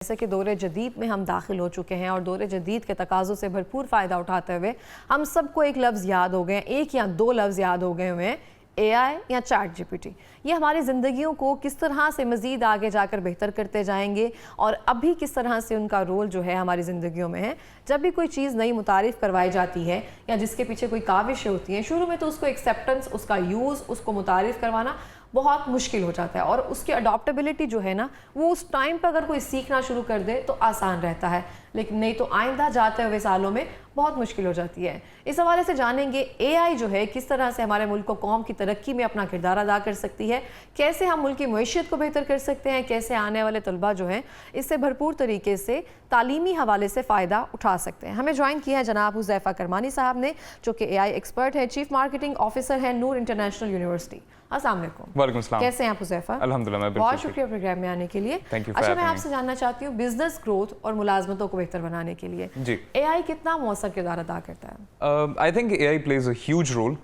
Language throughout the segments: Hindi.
जैसे कि दौरे जदीद में हम दाखिल हो चुके हैं और दौरे जदीद के तकाज़ों से भरपूर फ़ायदा उठाते हुए हम सबको एक लफ्ज़ याद हो गए, एक या दो लफ्ज़ याद हो गए हुए हैं, AI या चैट GPT। ये हमारी ज़िंदगियों को किस तरह से मज़ीद आगे जाकर बेहतर करते जाएंगे और अभी किस तरह से उनका रोल जो है हमारी ज़िंदगियों में है। जब भी कोई चीज़ नई मुतारिफ़ करवाई जाती है या जिसके पीछे कोई काविशें होती हैं, शुरू में तो उसको एक्सेप्टेंस, उसका यूज़, उसको मुतारिफ़ करवाना बहुत मुश्किल हो जाता है और उसकी अडॉप्टेबिलिटी जो है ना, वो उस टाइम पर अगर कोई सीखना शुरू कर दे तो आसान रहता है, लेकिन नहीं तो आइंदा जाते हुए सालों में बहुत मुश्किल हो जाती है। इस हवाले से जानेंगे AI जो है किस तरह से हमारे मुल्क को कौम की तरक्की में अपना किरदार अदा कर सकती है, कैसे हम मुल्क की मईशत को बेहतर कर सकते हैं, कैसे आने वाले तलबा जो हैं इससे भरपूर तरीके से तालीमी हवाले से फ़ायदा उठा सकते हैं। हमें ज्वाइन किया है जनाब हुज़ैफ़ा करमानी साहब ने, जो कि AI एक्सपर्ट है, चीफ मार्केटिंग ऑफिसर है नूर इंटरनेशनल यूनिवर्सिटी। अस्सलाम वालेकुम। वालेकुम सलाम। कैसे हैं आप हुज़ैफ़ा? अल्हम्दुलिल्लाह मैं बिल्कुल बहुत शुक्रिया प्रोग्राम में आने के लिए। अच्छा, मैं आपसे जानना चाहती हूँ बिजनेस ग्रोथ और मुलाजमतों को बेहतर बनाने के लिए जी AI कितना मौसर किरदार अदा करता है? I think AI plays a huge role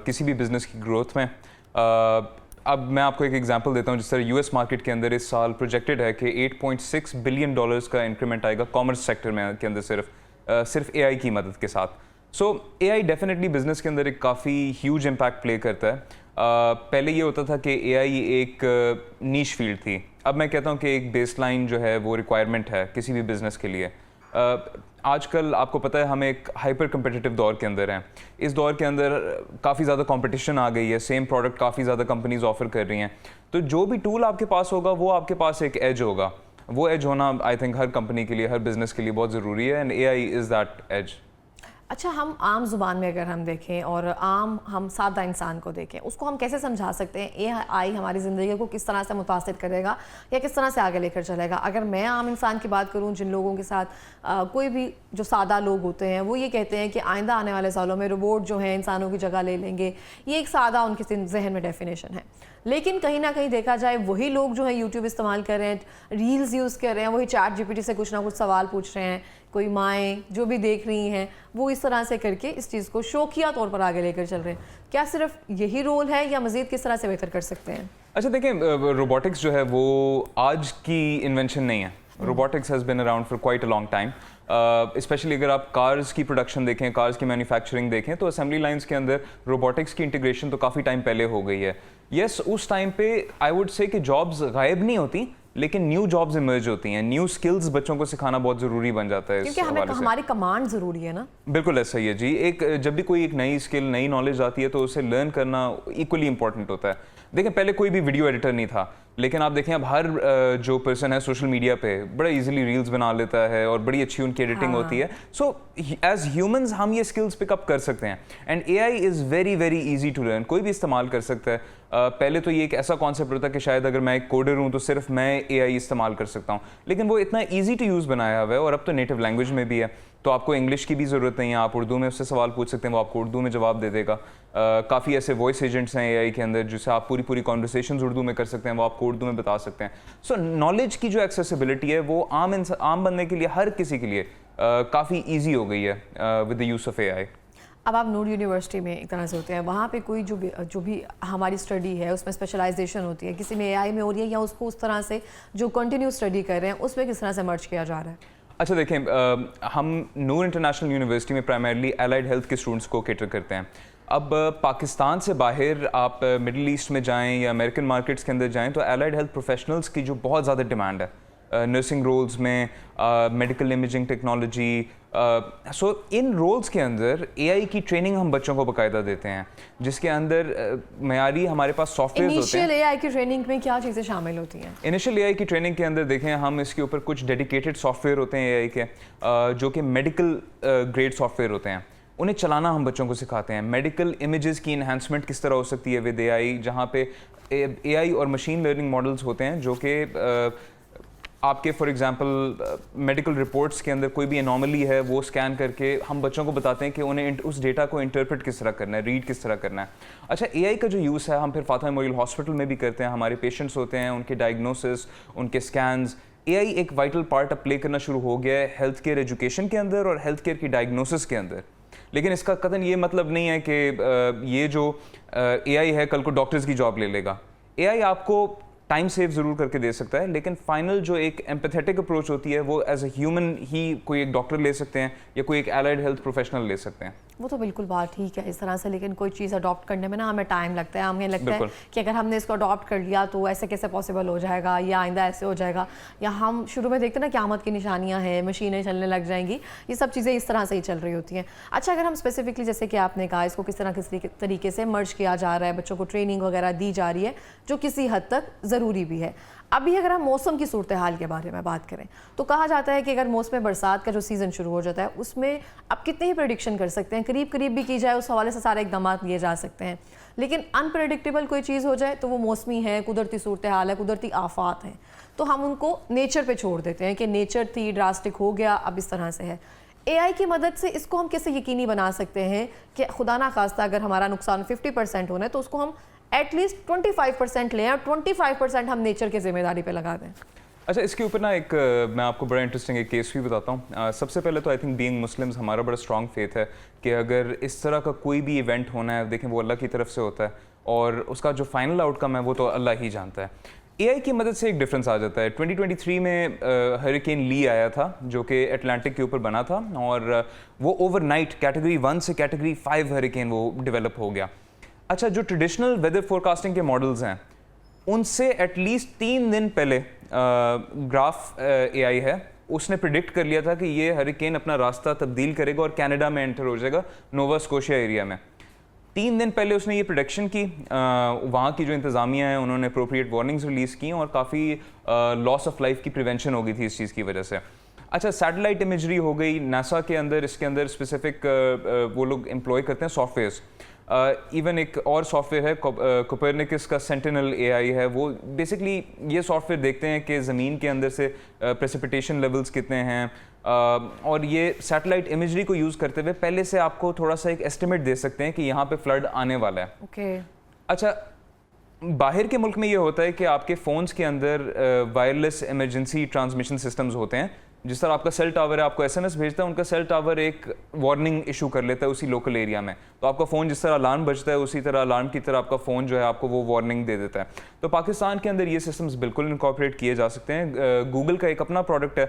किसी भी बिजनेस की ग्रोथ में। अब मैं आपको एक एग्जांपल देता हूँ। जिस तरह US मार्केट के अंदर इस साल प्रोजेक्टेड है कि $8.6 बिलियन का इंक्रीमेंट आएगा कॉमर्स सेक्टर में के अंदर सिर्फ AI की मदद के साथ। सो AI डेफिनेटली बिजनेस के अंदर एक काफ़ी ह्यूज इम्पैक्ट प्ले करता है। पहले ये होता था कि AI एक नीश फील्ड थी। अब मैं कहता हूँ कि एक बेसलाइन जो है वो रिक्वायरमेंट है किसी भी बिजनेस के लिए। आजकल आपको पता है हम एक हाइपर कम्पिटिटिव दौर के अंदर हैं। इस दौर के अंदर काफ़ी ज़्यादा कंपटीशन आ गई है, सेम प्रोडक्ट काफ़ी ज़्यादा कंपनीज ऑफर कर रही हैं। तो जो भी टूल आपके पास होगा वो आपके पास एक एज होगा। वो एज होना आई थिंक हर कंपनी के लिए, हर बिजनेस के लिए बहुत ज़रूरी है, and AI is that age. अच्छा, हम आम जुबान में अगर हम देखें और हम सादा इंसान को देखें, उसको हम कैसे समझा सकते हैं AI हमारी ज़िंदगी को किस तरह से मुतासिर करेगा या किस तरह से आगे लेकर चलेगा? अगर मैं आम इंसान की बात करूं, जिन लोगों के साथ कोई भी जो सादा लोग होते हैं वो ये कहते हैं कि आइंदा आने वाले सालों में रोबोट जो हैं इंसानों की जगह ले लेंगे, ये एक सादा उनके जहन में डेफिनेशन है। लेकिन कहीं ना कहीं देखा जाए वही लोग जो है यूट्यूब इस्तेमाल कर रहे हैं, रील्स यूज़ कर रहे हैं, वही चैट GPT से कुछ ना कुछ सवाल पूछ रहे हैं, कोई माएँ जो भी देख रही हैं वो इस तरह से करके इस चीज़ को शौकिया तौर पर आगे लेकर चल रहे हैं। क्या सिर्फ यही रोल है या मज़ीद किस तरह से बेहतर कर सकते हैं? अच्छा देखें, रोबोटिक्स जो है वो आज की इन्वेंशन नहीं है। Robotics has been around for quite a long time. Specially अगर आप कार्स की प्रोडक्शन देखें, कार्स की मैन्युफैक्चरिंग देखें, तो असेंबली लाइंस के अंदर रोबोटिक्स की इंटीग्रेशन तो काफ़ी टाइम पहले हो गई है। यस, उस टाइम पे आई वुड से कि जॉब्स गायब नहीं होती, लेकिन न्यू जॉब्स इमर्ज होती हैं, न्यू स्किल्स बच्चों को सिखाना बहुत ज़रूरी बन जाता है। क्योंकि हमें हमारी कमांड ज़रूरी है ना। बिल्कुल ऐसा ही है जी। जब भी कोई एक नई स्किल, नई नॉलेज आती है तो उसे लर्न करना इक्वली इंपॉर्टेंट होता है। देखें, पहले कोई भी वीडियो एडिटर नहीं था, लेकिन आप देखें अब हर जो पर्सन है सोशल मीडिया पे बड़ा इजीली रील्स बना लेता है और बड़ी अच्छी उनकी एडिटिंग होती है। सो एज ह्यूमंस हम ये स्किल्स पिकअप कर सकते हैं, and AI is very very easy to learn, कोई भी इस्तेमाल कर सकता है। पहले तो ये एक ऐसा कॉन्सेप्ट होता है कि शायद अगर मैं एक कोडर हूँ तो सिर्फ मैं AI इस्तेमाल कर सकता हूँ, लेकिन वो इतना ईजी टू यूज़ बनाया हुआ है और अब तो नेटिव लैंग्वेज में भी है, तो आपको इंग्लिश की भी ज़रूरत नहीं है। आप उर्दू में उससे सवाल पूछ सकते हैं, वो आपको उर्दू में जवाब दे देगा। काफ़ी ऐसे वॉइस एजेंट्स हैं AI के अंदर जिससे आप पूरी कॉन्वर्सेशंस उर्दू में कर सकते हैं, वो आपको उर्दू में बता सकते हैं। सो नॉलेज की जो एक्सेसिबिलिटी है वो आम बनने के लिए, हर किसी के लिए काफ़ी ईजी हो गई है with the use of AI। अब आप नूर यूनिवर्सिटी में एक तरह से होते हैं, वहाँ पे कोई जो भी हमारी स्टडी है उसमें स्पेशलाइजेशन होती है, किसी में AI में हो रही है या उसको उस तरह से जो कंटिन्यू स्टडी कर रहे हैं उसमें किस तरह से मर्ज किया जा रहा है? अच्छा देखें, हम नूर इंटरनेशनल यूनिवर्सिटी में प्राइमरली एलाइड हेल्थ के स्टूडेंट्स को कैटर करते हैं। अब पाकिस्तान से बाहर आप मिडिल ईस्ट में जाएं या अमेरिकन मार्केट्स के अंदर जाएं तो एलाइड हेल्थ प्रोफेशनल्स की जो बहुत ज़्यादा डिमांड है नर्सिंग रोल्स में, मेडिकल इमेजिंग टेक्नोलॉजी, सो इन रोल्स के अंदर AI की ट्रेनिंग हम बच्चों को बाकायदा देते हैं, जिसके अंदर मयारी हमारे पास सॉफ्टवेयर होते हैं। इनिशियल AI की ट्रेनिंग में क्या चीज़ें शामिल होती हैं? इनिशियल AI की ट्रेनिंग के अंदर देखें, हम इसके ऊपर कुछ डेडिकेटेड सॉफ्टवेयर होते हैं AI के, जो कि मेडिकल ग्रेड सॉफ्टवेयर होते हैं, उन्हें चलाना हम बच्चों को सिखाते हैं। मेडिकल इमेजेस की इन्हांसमेंट किस तरह हो सकती है विद AI, जहाँ पे AI और मशीन लर्निंग मॉडल्स होते हैं जो कि आपके फॉर एग्जांपल मेडिकल रिपोर्ट्स के अंदर कोई भी एनॉमली है वो स्कैन करके हम बच्चों को बताते हैं कि उन्हें उस डेटा को इंटरप्रेट किस तरह करना है, रीड किस तरह करना है। अच्छा, AI का जो यूज़ है हम फिर फातिमा मेमोरियल हॉस्पिटल में भी करते हैं। हमारे पेशेंट्स होते हैं, उनके डायग्नोसिस, उनके स्कैन्स, AI एक वाइटल पार्ट अब प्ले करना शुरू हो गया है हेल्थ केयर एजुकेशन के अंदर और हेल्थ केयर की डायग्नोसिस के अंदर। लेकिन इसका कतई ये मतलब नहीं है कि ये जो AI है कल को डॉक्टर्स की जॉब ले लेगा। AI आपको टाइम सेव ज़रूर करके दे सकता है, लेकिन फाइनल जो एक एम्पैथेटिक अप्रोच होती है वो एज अ ह्यूमन ही कोई एक डॉक्टर ले सकते हैं या कोई एक एलाइड हेल्थ प्रोफेशनल ले सकते हैं। वो तो बिल्कुल बात ठीक है इस तरह से, लेकिन कोई चीज़ अडॉप्ट करने में ना हमें टाइम लगता है। हमें लगता है कि अगर हमने इसको अडॉप्ट कर लिया तो ऐसे कैसे पॉसिबल हो जाएगा, या आइंदा ऐसे हो जाएगा, या हम शुरू में देखते हैं ना क़यामत की निशानियां हैं, मशीनें चलने लग जाएंगी, ये सब चीज़ें इस तरह से ही चल रही होती हैं। अच्छा, अगर हम स्पेसिफिकली जैसे कि आपने कहा इसको किस तरीके से मर्ज किया जा रहा है, बच्चों को ट्रेनिंग वगैरह दी जा रही है जो किसी हद तक ज़रूरी भी है। अभी अगर हम मौसम की सूरत हाल के बारे में बात करें तो कहा जाता है कि अगर मौसम बरसात का जो सीज़न शुरू हो जाता है उसमें आप कितने ही प्रेडिक्शन कर सकते हैं, करीब करीब भी की जाए उस हवाले से सारे इकदाम लिए जा सकते हैं, लेकिन अनप्रेडिक्टेबल कोई चीज़ हो जाए तो वो मौसमी है, कुदरती सूरत हाल है, कुदरती आफात हैं, तो हम उनको नेचर पे छोड़ देते हैं कि नेचर थी, ड्रास्टिक हो गया, अब इस तरह से है। एआई की मदद से इसको हम कैसे यकीनी बना सकते हैं कि खुदा ना खास्ता अगर हमारा नुकसान 50% होना है तो उसको हम एटलीस्ट 25% लें और 25% हम नेचर की जिम्मेदारी पे लगा दें। अच्छा, इसके ऊपर ना एक मैं आपको बड़ा इंटरेस्टिंग एक केस भी बताता हूँ। सबसे पहले तो आई थिंक बीइंग मुस्लिम्स हमारा बड़ा स्ट्रॉन्ग फेथ है कि अगर इस तरह का कोई भी इवेंट होना है, देखें वो अल्लाह की तरफ से होता है और उसका जो फाइनल आउटकम है वो तो अल्लाह ही जानता है। एआई की मदद से एक डिफरेंस आ जाता है। 2023 में हरिकेन ली आया था जो कि अटलांटिक के ऊपर बना था और वो ओवरनाइट कैटेगरी 1 से कैटेगरी 5 हरिकेन वो डेवलप हो गया। अच्छा, जो ट्रेडिशनल वेदर फोरकास्टिंग के मॉडल्स हैं उनसे एटलीस्ट 3 दिन पहले ग्राफ एआई है उसने प्रिडिक्ट कर लिया था कि ये हरिकेन अपना रास्ता तब्दील करेगा और कनाडा में एंटर हो जाएगा, नोवा स्कोशिया एरिया में। 3 दिन पहले उसने ये प्रोडिक्शन की। वहाँ की जो इंतज़ामिया है उन्होंने अप्रोप्रिएट वार्निंग्स रिलीज़ की और काफ़ी लॉस ऑफ लाइफ की प्रिवेंशन हो गई थी इस चीज़ की वजह से। अच्छा, सैटेलाइट इमेजरी हो गई नासा के अंदर, इसके अंदर स्पेसिफिक वो लोग एम्प्लॉय करते हैं सॉफ्टवेयर्स। इवन एक और सॉफ्टवेयर है कोपरनिकस का सेंटिनल एआई है, वो बेसिकली ये सॉफ्टवेयर देखते हैं कि ज़मीन के अंदर से प्रेसिपिटेशन लेवल्स कितने हैं और ये सैटेलाइट इमेजरी को यूज़ करते हुए पहले से आपको थोड़ा सा एक एस्टिमेट दे सकते हैं कि यहाँ पे फ्लड आने वाला है। Okay. अच्छा, बाहर के मुल्क में ये होता है कि आपके फ़ोन्स के अंदर वायरलेस इमरजेंसी ट्रांसमिशन सिस्टम्स होते हैं। जिस तरह आपका सेल टावर है आपको एसएमएस भेजता है, उनका सेल टावर एक वार्निंग इशू कर लेता है उसी लोकल एरिया में। तो आपका फ़ोन जिस तरह अलार्म बजता है उसी तरह अलार्म की तरह आपका फ़ोन जो है आपको वो वार्निंग दे देता है। तो पाकिस्तान के अंदर ये सिस्टम्स बिल्कुल इनकॉर्पोरेट किए जा सकते हैं। गूगल का एक अपना प्रोडक्ट है,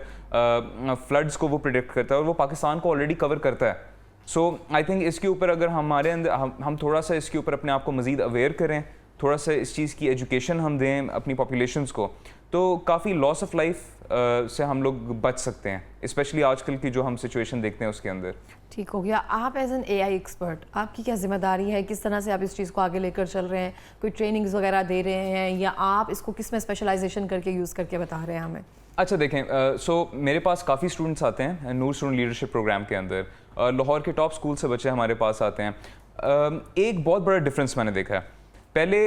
फ्लड्स को वो प्रिडिक्ट करता है और वो पाकिस्तान को ऑलरेडी कवर करता है। सो आई थिंक इसके ऊपर अगर हमारे अंदर हम थोड़ा सा इसके ऊपर अपने आप को मज़ीद अवेयर करें, थोड़ा सा इस चीज़ की एजुकेशन हम दें अपनी पॉपुलेशंस को, तो काफ़ी लॉस ऑफ लाइफ से हम लोग बच सकते हैं, स्पेशली आजकल की जो हम सिचुएशन देखते हैं उसके अंदर। ठीक हो गया। आप एज एन एआई एक्सपर्ट आपकी क्या जिम्मेदारी है, किस तरह से आप इस चीज़ को आगे लेकर चल रहे हैं, कोई ट्रेनिंग्स वगैरह दे रहे हैं या आप इसको किस में स्पेशलाइजेशन करके यूज़ करके बता रहे हैं हमें? अच्छा देखें, सो मेरे पास काफ़ी स्टूडेंट्स आते हैं नूर स्टूडेंट लीडरशिप प्रोग्राम के अंदर। लाहौर के टॉप स्कूल से बच्चे हमारे पास आते हैं। एक बहुत बड़ा डिफरेंस मैंने देखा है। पहले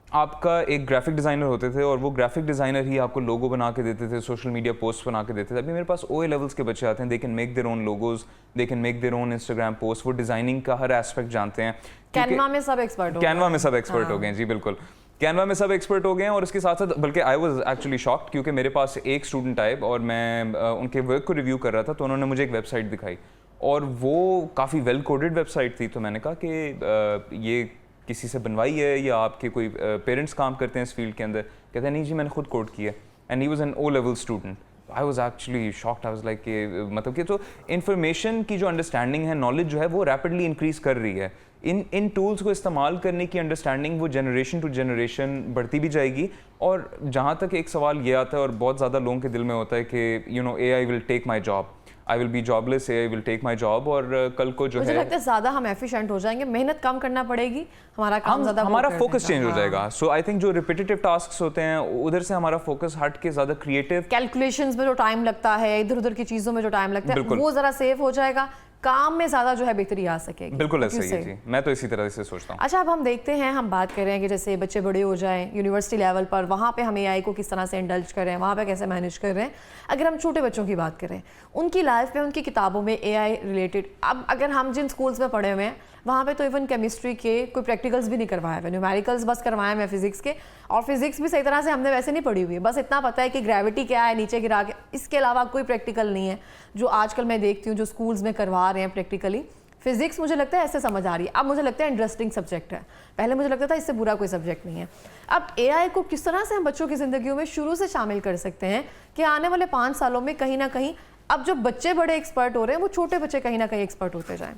आपका एक ग्राफिक डिज़ाइनर होते थे और वो ग्राफिक डिज़ाइनर ही आपको लोगो बना के देते थे, सोशल मीडिया पोस्ट बना के देते थे। अभी मेरे पास ओए लेवल्स के बच्चे आते हैं, they can make their own logos, they can make their own Instagram post. वो डिज़ाइनिंग का हर एस्पेक्ट जानते हैं। कैनवा में सब एक्सपर्ट हो गए। कैनवा में सब एक्सपर्ट हो गए हैं, जी बिल्कुल। कैनवा में सब एक्सपर्ट हो गए हैं और इसके साथ साथ बल्कि आई वाज एक्चुअली शॉक्ड क्योंकि मेरे पास एक स्टूडेंट आए और मैं उनके वर्क को रिव्यू कर रहा था तो उन्होंने मुझे एक वेबसाइट दिखाई और वो काफ़ी वेल कोडेड वेबसाइट थी। तो मैंने कहा कि ये किसी से बनवाई है या आपके कोई पेरेंट्स काम करते हैं इस फील्ड के अंदर? कहते हैं नहीं जी मैंने खुद कोड किया। And he was an O level student. I was actually shocked. I was like कि मतलब कि तो इन्फॉर्मेशन की जो अंडरस्टैंडिंग है, नॉलेज जो है वो रैपिडली इंक्रीज कर रही है। इन टूल्स को इस्तेमाल करने की अंडरस्टैंडिंग वो जनरेशन टू जनरेशन बढ़ती भी जाएगी। और जहाँ तक एक सवाल ये आता है और बहुत ज़्यादा लोगों के दिल में होता है कि you know AI will take my job, I will be jobless, AI will take my job. और कल को जो मुझे है लगता है ज़्यादा हम एफिशिएंट हो जाएंगे, मेहनत कम करना पड़ेगी, हमारा काम ज़्यादा हमारा फोकस चेंज हो जाएगा। सो आई थिंक जो रिपीटेटिव टास्क्स होते हैं उधर से हमारा फोकस हट के ज़्यादा क्रिएटिव कैलकुलेशंस में जो टाइम लगता है, इधर उधर की चीज़ों में जो टाइम लगता है वो ज़रा सेव हो जाएगा, काम में ज़्यादा जो है बेहतरी आ सकेगी। बिल्कुल ऐसा ही है जी, मैं तो इसी तरह से सोचता हूँ। अच्छा, अब हम देखते हैं, हम बात कर रहे हैं कि जैसे बच्चे बड़े हो जाएं यूनिवर्सिटी लेवल पर, वहाँ पे हम AI को किस तरह से इंडल्ज कर रहे हैं, वहाँ पे कैसे मैनेज कर रहे हैं। अगर हम छोटे बच्चों की बात करें, उनकी लाइफ में उनकी किताबों में AI रिलेटेड, अब अगर हम जिन स्कूल्स में पढ़े हुए हैं वहाँ पे तो इवन केमिस्ट्री के कोई प्रैक्टिकल्स भी नहीं करवाए हुए, न्यूमेरिकल्स बस करवाए हुए फिजिक्स के, और फिजिक्स भी सही तरह से हमने वैसे नहीं पढ़ी हुई है, बस इतना पता है कि ग्रेविटी क्या है, नीचे गिरा के, इसके अलावा कोई प्रैक्टिकल नहीं है। जो आजकल मैं देखती हूँ जो स्कूल्स में करवा रहे हैं प्रैक्टिकली, फिजिक्स मुझे लगता है ऐसे समझ आ रही है, अब मुझे लगता है इंटरेस्टिंग सब्जेक्ट है। पहले मुझे लगता था इससे बुरा कोई सब्जेक्ट नहीं है। अब एआई को किस तरह से हम बच्चों की ज़िंदगियों में शुरू से शामिल कर सकते हैं कि आने वाले 5 सालों में कहीं ना कहीं अब जो बच्चे बड़े एक्सपर्ट हो रहे हैं वो छोटे बच्चे कहीं ना कहीं एक्सपर्ट होते जाएं।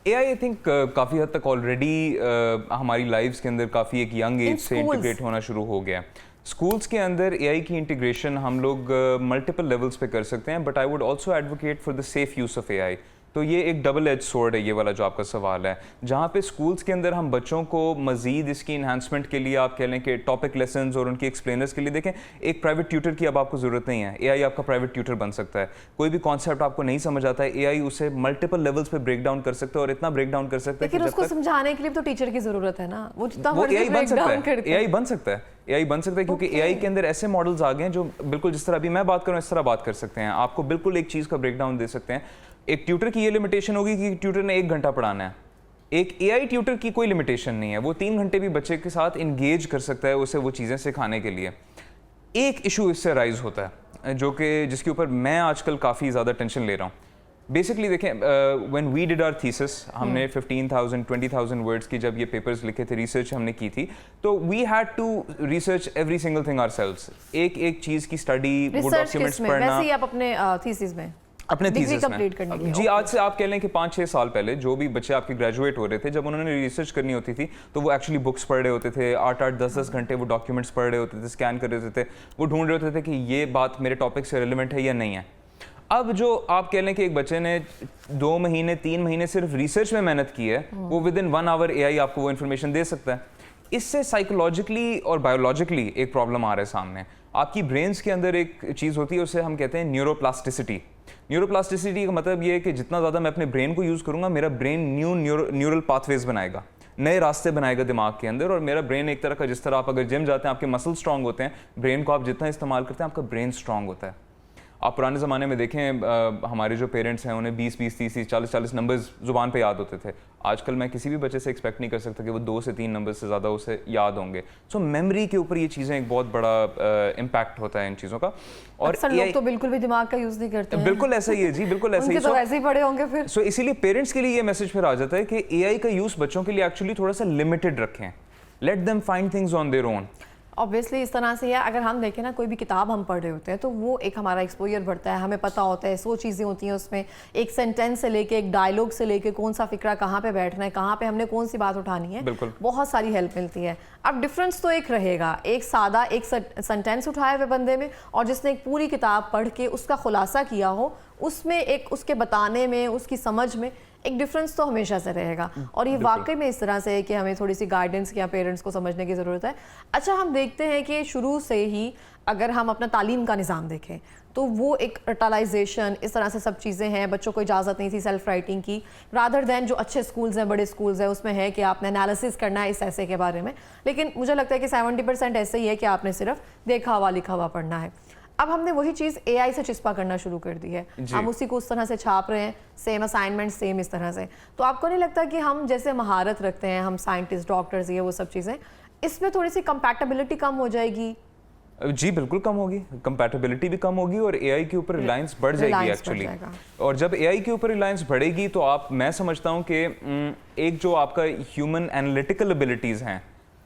एआई आई थिंक काफ़ी हद तक ऑलरेडी हमारी लाइफ्स के अंदर काफ़ी एक यंग एज से इंटीग्रेट होना शुरू हो गया है। स्कूल्स के अंदर एआई की इंटीग्रेशन हम लोग मल्टीपल लेवल्स पे कर सकते हैं, but I would also advocate for the safe use of AI. तो ये एक डबल एज सोर्ड है ये वाला जो आपका सवाल है, जहाँ पे स्कूल्स के अंदर हम बच्चों को मजीद इसकी इन्हांसमेंट के लिए आप कह लें कि टॉपिक लेसन्स और उनकी एक्सप्लेनर्स के लिए देखें, एक प्राइवेट ट्यूटर की अब आपको ज़रूरत नहीं है। एआई आपका प्राइवेट ट्यूटर बन सकता है। कोई भी कॉन्सेप्ट आपको नहीं समझ आता है, एआई उसे मल्टीपल लेवल्स पे ब्रेक डाउन कर सकता है और इतना ब्रेक डाउन कर सकता है लेकिन उसको समझाने के लिए तो टीचर की ज़रूरत है ना, वो जितना एआई बन सकता है। एआई बन सकता है, एआई बन सकता है क्योंकि एआई के अंदर ऐसे मॉडल्स आ गए हैं जो बिल्कुल जिस तरह अभी मैं बात कर रहा हूँ इस तरह बात कर सकते हैं। आपको बिल्कुल एक चीज़ का ब्रेक डाउन दे सकते हैं। एक ट्यूटर की ये लिमिटेशन होगी कि ट्यूटर ने 1 घंटा पढ़ाना है। एक एआई ट्यूटर की कोई लिमिटेशन नहीं है, वो 3 घंटे भी बच्चे के साथ इंगेज कर सकता है उसे वो चीज़ें सिखाने के लिए। एक इशू इससे राइज होता है जो कि जिसके ऊपर मैं आजकल काफ़ी ज़्यादा टेंशन ले रहा हूँ। बेसिकली देखें, when we did our thesis, हमने 15,000 20,000 वर्ड्स की जब ये पेपर्स लिखे थे, रिसर्च हमने की थी, तो we had to research every single thing ourselves. एक एक चीज़ की स्टडी, वो डॉक्यूमेंट्स पढ़ना। वैसे ही आप अपने थीसिस में अपने थीसिस में जी, आज से आप कह लें कि 5-6 साल पहले जो भी बच्चे आपके ग्रेजुएट हो रहे थे, जब उन्होंने रिसर्च करनी होती थी तो वो एक्चुअली बुक्स पढ़ रहे होते थे, 8-8 10-10 घंटे वो डॉक्यूमेंट्स पढ़ रहे होते थे, स्कैन कर रहे होते थे, वो ढूंढ रहे होते थे कि ये बात मेरे टॉपिक से रिलेवेंट है या नहीं है। अब जो आप कह लें कि एक बच्चे ने 2 महीने 3 महीने सिर्फ रिसर्च में मेहनत की है, वो विद इन 1 आवर एआई आपको वो इन्फॉर्मेशन दे सकता है। इससे साइकोलॉजिकली और बायोलॉजिकली एक प्रॉब्लम आ रहा है सामने। आपकी ब्रेन्स के अंदर एक चीज़ होती है, उसे हम कहते हैं न्यूरोप्लास्टिसिटी। न्यूरोप्लास्टिसिटी का मतलब ये है कि जितना ज़्यादा मैं अपने ब्रेन को यूज़ करूँगा, मेरा ब्रेन न्यूरल पाथवेज बनाएगा, नए रास्ते बनाएगा दिमाग के अंदर। और मेरा ब्रेन एक तरह का, जिस तरह आप अगर जिम जाते हैं आपके मसल स्ट्रांग होते हैं, ब्रेन को आप जितना इस्तेमाल करते हैं आपका ब्रेन स्ट्रांग होता है। आप पुराने ज़माने में देखें, हमारे जो पेरेंट्स हैं उन्हें 20-20, 30-30, 40-40 नंबर्स ज़ुबान पे याद होते थे। आजकल मैं किसी भी बच्चे से एक्सपेक्ट नहीं कर सकता कि वो 2 से 3 नंबर से ज़्यादा उसे याद होंगे। सो मेमोरी के ऊपर ये चीज़ें एक बहुत बड़ा इम्पैक्ट होता है इन चीज़ों का। और लोग तो बिल्कुल भी दिमाग का यूज़ नहीं करते हैं। बिल्कुल ऐसा ही है जी, बिल्कुल ऐसा ही। तो ऐसे ही पढ़े होंगे फिर। सो इसीलिए पेरेंट्स के लिए ये मैसेज फिर आ जाता है कि एआई का यूज़ बच्चों के लिए एक्चुअली थोड़ा सा लिमिटेड रखें। Let them find things on their own. Obviously इस तरह से है। अगर हम देखें ना, कोई भी किताब हम पढ़ रहे होते हैं तो वो एक हमारा एक्सपोजर बढ़ता है, हमें पता होता है 100 चीज़ें होती हैं उसमें, एक सेंटेंस से लेके, एक डायलॉग से लेके, कौन सा फिक्रा कहाँ पे बैठना है, कहाँ पे हमने कौन सी बात उठानी है, बिल्कुल बहुत सारी हेल्प मिलती है। अब डिफरेंस तो एक रहेगा, एक सादा एक सेंटेंस उठाए हुए बंदे में और जिसने एक पूरी किताब पढ़ के उसका खुलासा किया हो, उसमें एक उसके बताने में, उसकी समझ में एक डिफरेंस तो हमेशा से रहेगा। और ये वाकई में इस तरह से है कि हमें थोड़ी सी गाइडेंस या पेरेंट्स को समझने की ज़रूरत है। अच्छा, हम देखते हैं कि शुरू से ही अगर हम अपना तालीम का निज़ाम देखें तो वो एक रटलाइजेशन, इस तरह से सब चीज़ें हैं। बच्चों को इजाज़त नहीं थी सेल्फ राइटिंग की, रादर दैन जो अच्छे स्कूल्स हैं, बड़े स्कूल्स हैं, उसमें है कि आपने एनालिसिस करना है इस ऐसे के बारे में। लेकिन मुझे लगता है कि 70% ऐसे ही है कि आपने सिर्फ देखा हुआ लिखा हुआ पढ़ना है। अब हमने वही चीज़ एआई से चिस्पा करना शुरू कर दी है, हम उसी को उस तरह से छाप रहे हैं, सेम असाइनमेंट सेम इस तरह से। तो आपको नहीं लगता कि हम जैसे महारत रखते हैं, हम साइंटिस्ट, डॉक्टर्स, ये वो सब चीज़ें, इसमें थोड़ी सी कंपैटिबिलिटी कम हो जाएगी? जी बिल्कुल कम होगी, कंपैटिबिलिटी भी कम होगी और एआई के ऊपर रिलायंस बढ़ जाएगी एक्चुअली। और जब एआई के ऊपर रिलायंस बढ़ेगी तो मैं समझता हूँ कि एक जो आपका ह्यूमन एनालिटिकल एबिलिटीज़ हैं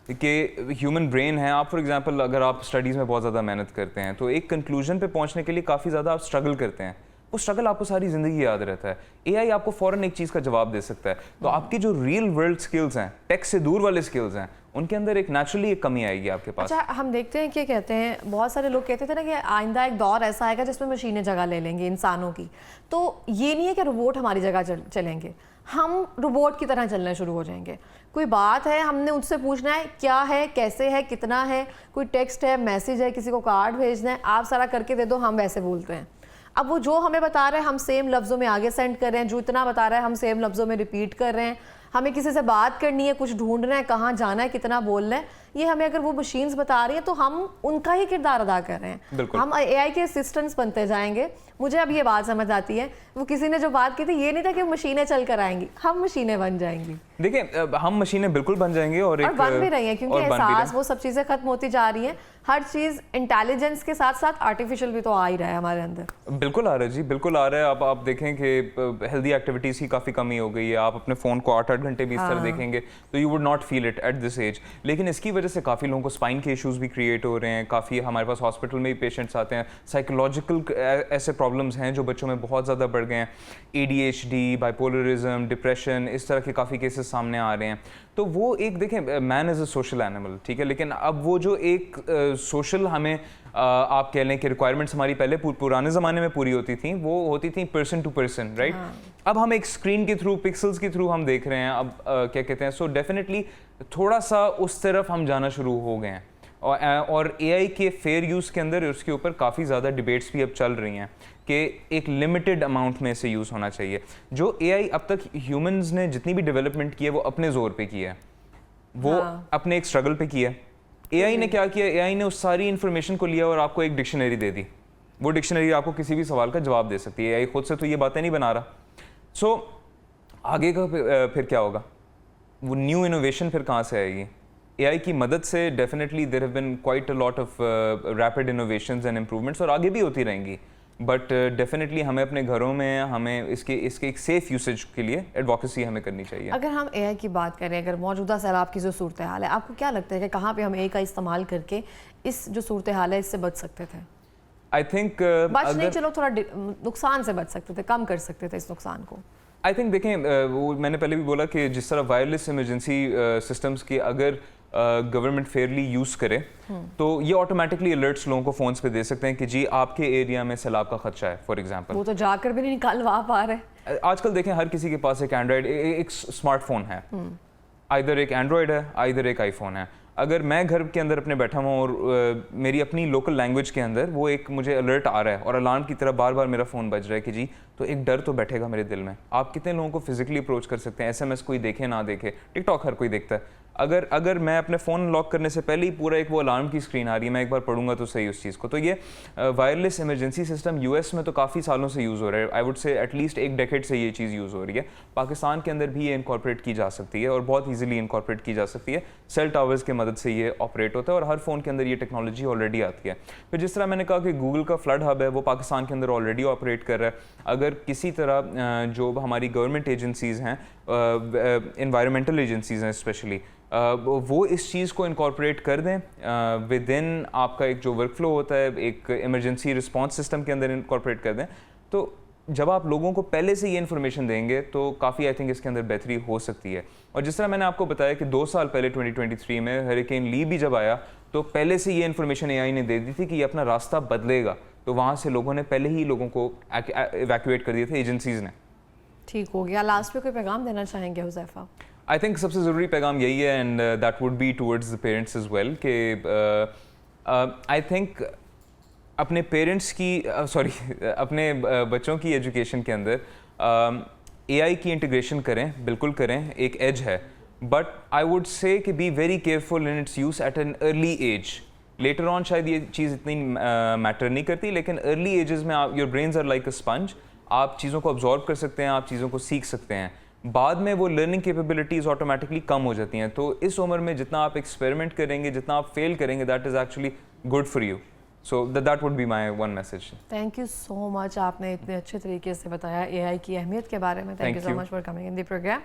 कि ह्यूमन ब्रेन है, आप फॉर एग्जांपल अगर आप स्टडीज़ में बहुत ज़्यादा मेहनत करते हैं तो एक कंक्लूजन पे पहुंचने के लिए काफ़ी ज़्यादा आप स्ट्रगल करते हैं, वो स्ट्रगल आपको सारी ज़िंदगी याद रहता है। एआई आपको फ़ौरन एक चीज़ का जवाब दे सकता है। तो आपकी जो रियल वर्ल्ड स्किल्स हैं, टेक से दूर वाले स्किल्स हैं, उनके अंदर एक नेचुरली एक कमी आएगी आपके पास। अच्छा, हम देखते हैं कि कहते हैं, बहुत सारे लोग कहते थे ना कि आइंदा एक दौर ऐसा आएगा जिसमें मशीनें जगह ले लेंगी इंसानों की। तो ये नहीं है कि रोबोट हमारी जगह चलेंगे, हम रोबोट की तरह चलना शुरू हो जाएंगे। कोई बात है, हमने उनसे पूछना है क्या है, कैसे है, कितना है, कोई टेक्स्ट है, मैसेज है, किसी को कार्ड भेजना है, आप सारा करके दे दो, हम वैसे बोलते हैं। अब वो जो हमें बता रहे हैं हम सेम लफ्ज़ों में आगे सेंड कर रहे हैं, जो इतना बता रहा है हम सेम लफ्ज़ों में रिपीट कर रहे हैं। हमें किसी से बात करनी है, कुछ ढूंढना है, कहाँ जाना है, कितना बोलना है, ये हमें अगर वो मशीन्स बता रही है तो हम उनका ही किरदार अदा कर रहे हैं, हम एआई के असिस्टेंट्स बनते जाएंगे। मुझे अब ये बात समझ आती है, वो किसी ने जो बात की थी, ये नहीं था कि मशीनें चल कर आएंगी, हम मशीनें बन जाएंगी। देखिए, हम मशीनें बिल्कुल बन जाएंगे और बन भी रही हैं, क्योंकि एहसास वो सब चीज़ें खत्म होती जा रही हैं। हर चीज़ इंटेलिजेंस के साथ साथ आर्टिफिशियल भी तो आ ही रहा है हमारे अंदर। बिल्कुल आ रहा है जी, बिल्कुल आ रहा है। अब आप देखें कि हेल्दी एक्टिविटीज़ की काफ़ी कमी हो गई है। आप अपने फ़ोन को 8-8 घंटे भी इस तरह देखेंगे तो you would not feel it at this age. लेकिन इसकी वजह से काफ़ी लोगों को स्पाइन के इश्यूज़ भी क्रिएट हो रहे हैं। काफ़ी हमारे पास हॉस्पिटल में भी पेशेंट्स आते हैं। साइकोलॉजिकल ऐसे प्रॉब्लम्स हैं जो बच्चों में बहुत ज़्यादा बढ़ गए हैं। ADHD, बाइपोलरिज्म, डिप्रेशन, इस तरह के काफ़ी केसेस सामने आ रहे हैं। तो वो एक देखें, man is a social animal, ठीक है, लेकिन अब वो जो एक सोशल हमें आप कह लें कि रिक्वायरमेंट्स हमारी पहले पुराने ज़माने में पूरी होती थी, वो होती थी पर्सन टू पर्सन, राइट। अब हम एक स्क्रीन के थ्रू, पिक्सल्स के थ्रू हम देख रहे हैं। अब क्या कहते हैं, सो डेफिनेटली थोड़ा सा उस तरफ हम जाना शुरू हो गए हैं। और AI के फेयर यूज़ के अंदर उसके ऊपर काफ़ी ज़्यादा डिबेट्स भी अब चल रही हैं कि एक लिमिटेड अमाउंट में इसे यूज़ होना चाहिए। जो AI अब तक ह्यूमंस ने जितनी भी डेवलपमेंट की है वो अपने ज़ोर पे की है, वो अपने एक स्ट्रगल पे की है। AI ने क्या किया, AI ने उस सारी इन्फॉर्मेशन को लिया और आपको एक डिक्शनरी दे दी। वो डिक्शनरी आपको किसी भी सवाल का जवाब दे सकती है। AI खुद से तो ये बातें नहीं बना रहा। सो आगे का फिर क्या होगा, वो न्यू इनोवेशन फिर कहाँ से आएगी? AI की मदद से definitely there have been quite a lot of rapid innovations and improvements, और आगे भी होती रहेंगी। बट डेफिनेटली हमें अपने घरों में हमें इसके एक सेफ यूसेज के लिए एडवोकेसी हमें करनी चाहिए। अगर हम AI की बात करें, अगर मौजूदा सैलाब की जो सूरत हाल है, आपको क्या लगता है कि कहाँ पे हम AI का इस्तेमाल करके इस जो सूरत हाल है इससे बच सकते थे? आई थिंक बच नहीं, चलो थोड़ा नुकसान से बच सकते थे, कम कर सकते थे इस नुकसान को। आई थिंक देखें, वो मैंने पहले भी बोला कि जिस तरह वायरलेस इमरजेंसी सिस्टम्स की अगर गवर्नमेंट फेयरली यूज़ करे तो ये ऑटोमेटिकली अलर्ट्स लोगों को फ़ोन्स पे दे सकते हैं कि जी आपके एरिया में सैलाब का खदशा है, फॉर एग्जांपल। वो तो जाकर भी नहीं निकालवा पा रहे। आजकल देखें हर किसी के पास एक एंड्रॉयड, एक स्मार्टफोन है। आइदर एक एंड्रॉयड है, आइदर एक आईफोन है। अगर मैं घर के अंदर अपने बैठा हूँ और मेरी अपनी लोकल लैंग्वेज के अंदर वो एक मुझे अलर्ट आ रहा है और अलार्म की तरह बार बार मेरा फ़ोन बज रहा है कि जी, तो एक डर तो बैठेगा मेरे दिल में। आप कितने लोगों को फिजिकली अप्रोच कर सकते हैं, SMS कोई देखे ना देखे, टिकटॉक हर कोई देखता है। अगर मैं अपने फ़ोन लॉक करने से पहले ही पूरा एक वो अलार्म की स्क्रीन आ रही है, मैं एक बार पढ़ूंगा तो सही उस चीज़ को। तो ये वायरलेस इमरजेंसी सिस्टम US में तो काफ़ी सालों से यूज़ हो रहा है। आई वुड से एटलीस्ट एक डेकेड से ये चीज़ यूज़ हो रही है। पाकिस्तान के अंदर भी ये इनकॉर्पोरेट की जा सकती है और बहुत ईजिली इनकॉर्पोरेट की जा सकती है। सेल टावर्स की मदद से ये ऑपरेट होता है और हर फ़ोन के अंदर ये टेक्नोलॉजी ऑलरेडी आती है। फिर जिस तरह मैंने कहा कि गूगल का फ्लड हब है, वो पाकिस्तान के अंदर ऑलरेडी ऑपरेट कर रहा है। अगर किसी तरह जो हमारी गवर्नमेंट एजेंसीज़ हैं, इन्वायरमेंटल एजेंसीज़ हैं स्पेशली, वो इस चीज़ को इनकॉर्पोरेट कर दें विद इन आपका एक जो वर्क फ्लो होता है, एक इमरजेंसी रिस्पांस सिस्टम के अंदर इनकॉर्पोरेट कर दें, तो जब आप लोगों को पहले से ये इन्फॉर्मेशन देंगे तो काफ़ी आई थिंक इसके अंदर बेहतरी हो सकती है। और जिस तरह मैंने आपको बताया कि 2 साल पहले 2023 में हरिकेन ली भी जब आया तो पहले से ये इन्फॉर्मेशन AI ने दे दी थी कि ये अपना रास्ता बदलेगा, तो वहाँ से लोगों ने पहले ही लोगों को इवैक्यूएट कर दिए थे, एजेंसीज़ ने। ठीक हो गया। लास्ट पे कोई पैगाम देना चाहेंगे हुज़ैफा? आई थिंक सबसे ज़रूरी पैगाम यही है, and that would be towards the parents as well, कि आई थिंक अपने पेरेंट्स की अपने बच्चों की एजुकेशन के अंदर AI की इंटीग्रेशन करें, बिल्कुल करें, एक एज है, बट आई वुड से कि be very careful in its use at an early age. Later on शायद ये चीज़ इतनी मैटर नहीं करती, लेकिन अर्ली एजेस में आप, your brains are like a sponge, आप चीज़ों को अब्जॉर्ब कर सकते हैं, आप चीज़ों को सीख सकते हैं। बाद में वो लर्निंग कैपेबिलिटीज़ ऑटोमेटिकली कम हो जाती हैं। तो इस उम्र में जितना आप एक्सपेरिमेंट करेंगे, जितना आप फेल करेंगे, that is actually good for you. So that would be my one message. Thank you so much. आपने इतने अच्छे तरीके से बताया AI की अहमियत के बारे में। Thank you so much for coming in the program.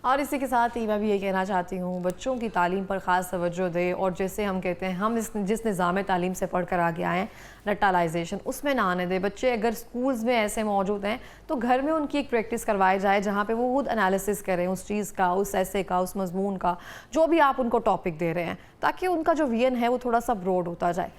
और इसी के साथ ही मैं भी ये कहना चाहती हूँ, बच्चों की तालीम पर ख़ास तवज्जो दें, और जैसे हम कहते हैं, हम जिस निज़ाम तालीम से पढ़ कर आगे आए, रट्टालाइजेशन, उसमें ना आने दें। बच्चे अगर स्कूल्स में ऐसे मौजूद हैं तो घर में उनकी एक प्रैक्टिस करवाई जाए जहाँ पे वो खुद एनालिसिस करें उस चीज़ का, उस ऐसे का, उस मजमून का, जो भी आप उनको टॉपिक दे रहे हैं, ताकि उनका जो विजन है वो थोड़ा सा ब्रॉड होता जाए।